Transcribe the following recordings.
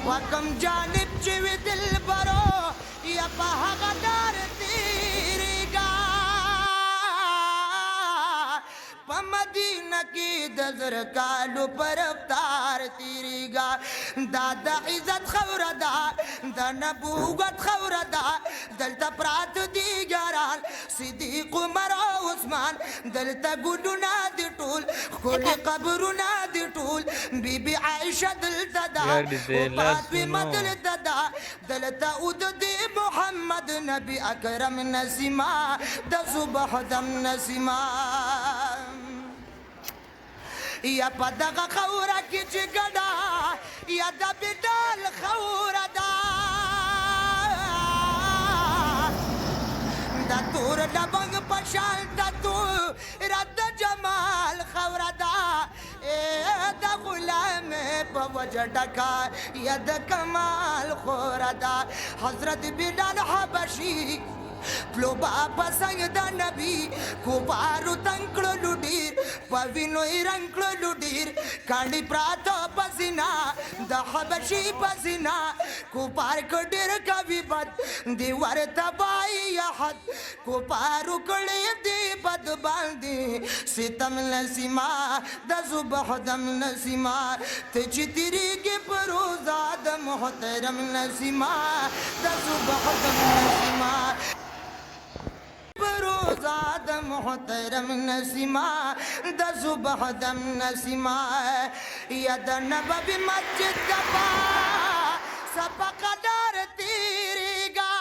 وکم جانب چې وي دلبرو یا په هغه لار تېرېږه په مدینه کې د زر کالو په رفتار تېرېږه دا د عزت خوره ده د نبوت خوره ده دلته پراته دي یاران صدیق عمر او عثمان دلته ګلونه دي ټول ښکلي قبرونه دي ټول بیبي عایشه دلته ده فاطمه دلته ده دلته اود دي محمد نبی اکرم نسیمه د صبح دم نسیمه یا په دغه خوره کې چې ګډه یا د بډال خوره ده د تور لبنګ په شان د رد جمال خوره ده د غلامې په وجه ډکه یا د کمال خوره ده حضرت بلال حبشي پلو بابا څنګ د نبی کوبارو تنګ کړلو ډېر په وینو یې رنګ کړلو ډېر کاڼي پراته په زنا د حبشي په زنا کوبار که ډېر کوي بد دی ورته وایي احد کوبارو کړی دی بد باندې ستم نسیمه د صبح دم نسیمه ته چې تېرېږې په روزه د محترم نسیمه د صبح دم نسیمه د محترم نسیمه د صبح دم نسیمه یا د نبوي مسجد د پا سپق دار تېرېږه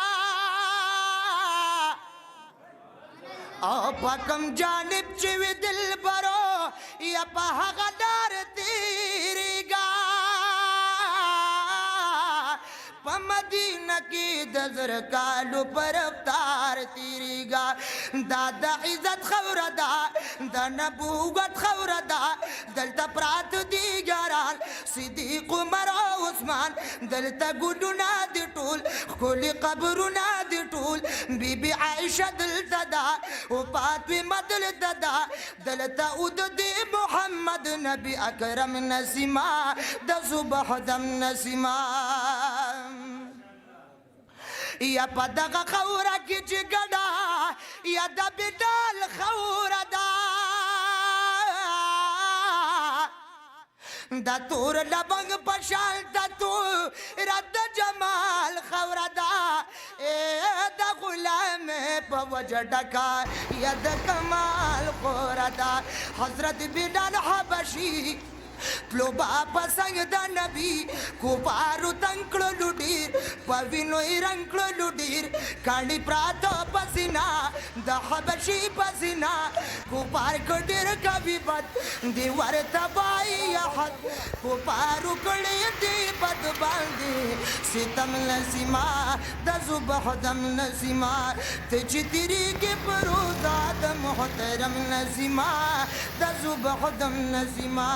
او په کوم جانب چې وي دلبرو یا په هغه لار تېرېږه په مدینه کې د زر کالو په رفتار تېرېږه دا د عزت خوره ده د نبوت خوره ده دلته پراته دي یاران صدیق عمر او عثمان دلته ګلونه دي ټول ښکلي قبرونه دي ټول بیبي عایشه دلته ده او فاطمه دلته ده دلته اود دي محمد نبی اکرم نسیمه د صبح دم نسیمه یا په دغه خوره کې چې ګډه یا د بډال خوره ده د تور لبنګ په شان د رد جمال خوره ده د غلامې په وجه ډکه یا د کمال خوره ده حضرت بلال حبشي پلو بابا څنګ د نبی کوبارو تنګ کړلو ډېر په وینو یې رنګ کړلو ډېر کاڼي پراته په زنا د حبشي په زنا کوبار که ډېر کوي بد دی ورته وایي احد کوبارو کړی دی بد باندې ستم نسیمه د صبح دم نسیمه ته چې تېرېږې په روزه د محترم نسیمه د صبح دم نسیمه